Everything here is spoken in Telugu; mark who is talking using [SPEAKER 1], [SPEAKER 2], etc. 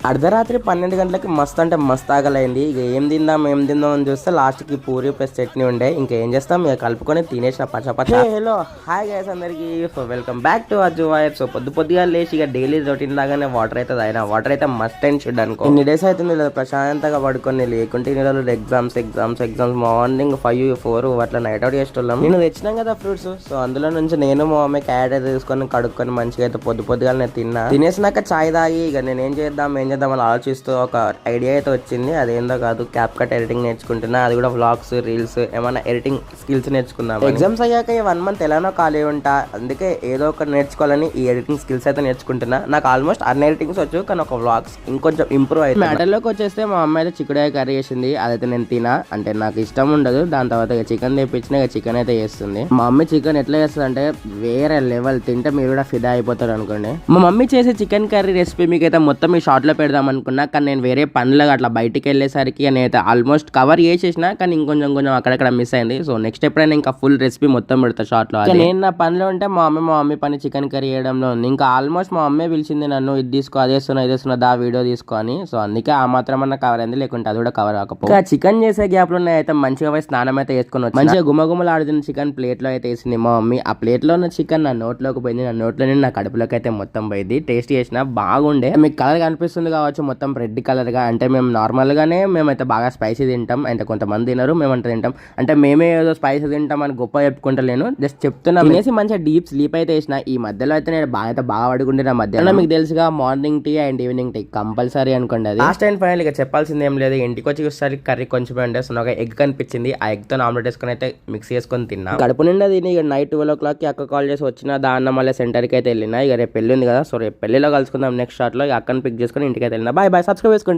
[SPEAKER 1] అర్ధరాత్రి 12 గంటలకి మస్తు అంటే మస్తు ఆకలైంది. ఇక ఏం తిందాం అని చూస్తే లాస్ట్కి పూరి ప్లస్ చట్నీ ఉండే. ఇంకా ఏం చేస్తాం, ఇక కలుపుకొని తినేసిన పచ్చ. హలో హాయ్ గైస్ అందరికి. So welcome back to Ajju వాయర్. సో పొద్దుగా లేచి ఇక డైలీ రొటీన్ లాగానే వాటర్ అయితే తాగిన. వాటర్ అయితే మస్ట్ అండ్ షుడ్ అనుకో. ఇన్ని డేస్ అవుతుంది లేదా ప్రశాంతంగా పడుకొని, లేకుంటే ఇన్ని రోజులు ఎగ్జామ్స్ మార్నింగ్ 5, 4 అట్లా నైట్ అవుట్ చేస్తున్నాం. నేను తెచ్చినాం కదా ఫ్రూట్స్. సో అందులో నుంచి నేను మా మమ్మీ క్యారెట్ అయితే తీసుకొని కడుక్కొని మంచిగా అయితే పొద్దుగా నేను తినేసినాక చాయ్ తాగి ఇక నేను ఏం చేద్దాం అని ఆలోచిస్తూ ఒక ఐడియా అయితే వచ్చింది. అదేందో కాదు, క్యాప్ కట్ ఎడిటింగ్ నేర్చుకుంటున్నా. అది కూడా వ్లాగ్స్, రీల్స్, ఏమైనా ఎడిటింగ్ స్కిల్స్ నేర్చుకుందాం. ఎగ్జామ్స్ అయ్యాక 1 మంత్ ఎలానో ఖాళీ ఉంటా, అందుకే ఏదో ఒకటి నేర్చుకోవాలని ఈ ఎడిటింగ్ స్కిల్స్ అయితే నేర్చుకుంటున్నా. నాకు ఆల్మోస్ట్ అన్ని ఎడిటింగ్స్ వచ్చు, కానీ ఒక వ్లాగ్స్ ఇంకొంచెం ఇంప్రూవ్ అయితే. మ్యాటర్లోకి వచ్చేస్తే మా అమ్మ అయితే చిక్కుడుకాయ కర్రీ చేసింది. అదైతే నేను తినా, అంటే నాకు ఇష్టం ఉండదు. దాని తర్వాత ఇక చికెన్ తెప్పించిన, ఇక చికెన్ అయితే చేస్తుంది. మా మమ్మీ చికెన్ ఎట్లా చేస్తుంది అంటే వేరే లెవెల్. తింటే మీరు కూడా ఫిదా అయిపోతారు అనుకోండి. మా మమ్మీ చేసే చికెన్ కర్రీ రెసిపీ మీకైతే మొత్తం ఈ షార్ట్ లో పెడదాం అనుకున్నా, కానీ నేను వేరే పనులుగా అట్లా బయటికి వెళ్ళేసరికి నేనైతే ఆల్మోస్ట్ కవర్ చేసేసిన, కానీ ఇంకొంచెం అక్కడక్కడ మిస్ అయింది. సో నెక్స్ట్ ఎప్పుడైనా ఇంకా ఫుల్ రెసిపీ మొత్తం పెడతా షార్ట్ లో. నేను నా పనిలో ఉంటే మా మమ్మీ పని చికెన్ కర్రీ చేయడంలో ఉంది. ఇంకా ఆల్మోస్ట్ మా మమ్మీ పిలిచింది నన్ను, ఇది తీసుకో, ఇదేస్తున్నా దా వీడియో తీసుకో అని. సో అందుకే ఆ మాత్రం అన్న కవర్ అయింది, లేకుంటే అది కూడా కవర్ కాకపోతే. చికెన్ చేసే గ్యాప్ లో అయితే మంచిగా పోయి స్నానం అయితే వేసుకొని వచ్చి మంచిగా గుమగుమలు ఆడుతున్న చికెన్ ప్లేట్ లో అయితే వేసింది మా మమ్మీ. ఆ ప్లేట్ లో ఉన్న చికెన్ నా నోట్లోకి పోయింది, నా నోట్లో నా కడుపులోకి అయితే మొత్తం పోయింది. టేస్ట్ చేసిన బాగుండే. మీకు కలర్ కనిపిస్తుంది కావచ్చు, మొత్తం రెడ్ కలర్ గా. అంటే మేము నార్మల్ గానే మేమైతే బాగా స్పైసీ తింటాం, అంటే కొంతమంది తినరు, మేమంటే తింటాం. అంటే మేమే ఏదో స్పైసీ తింటాం అని గొప్ప చెప్పుకుంటలేను, జస్ట్ చెప్తున్నా. తినేసి మంచిగా డీప్ స్లీప్ అయితే వేసిన. ఈ మధ్యలో అయితే నేను బాగా పడుకుంటున్నా. మధ్యాహ్నం మీకు తెలుసుగా, morning tea and evening tea compulsory అనుకోండి. అది లాస్ట్ అండ్ ఫైనల్ ఇక చెప్పాల్సింది ఏం లేదు. ఇంటికి వచ్చి చూస్తే కర్రీ కొంచెం ఉండే. సో నాకు ఎగ్ కనిపించింది, ఆ ఎగ్ తో ఆమ్లెట్ వేసుకొని అయితే మిక్స్ చేసుకొని తిన్నా. కడుపు నిండా తిని ఇక నైట్ 12 o'clock అక్క కాల్ చేసి వచ్చిన దాన్న మళ్ళీ సెంటర్కి అయితే వెళ్ళినా. ఇక రేపు పెళ్లి ఉంది కదా, సో రేపు పెళ్లిలో కలుసుకుందాం నెక్స్ట్ షాట్ లో. అక్కని పిక్ చేసుకుని ఇంటికి అయితే వెళ్ళినా. బాయ్ సబ్స్క్రైబ్ చేసుకోండి.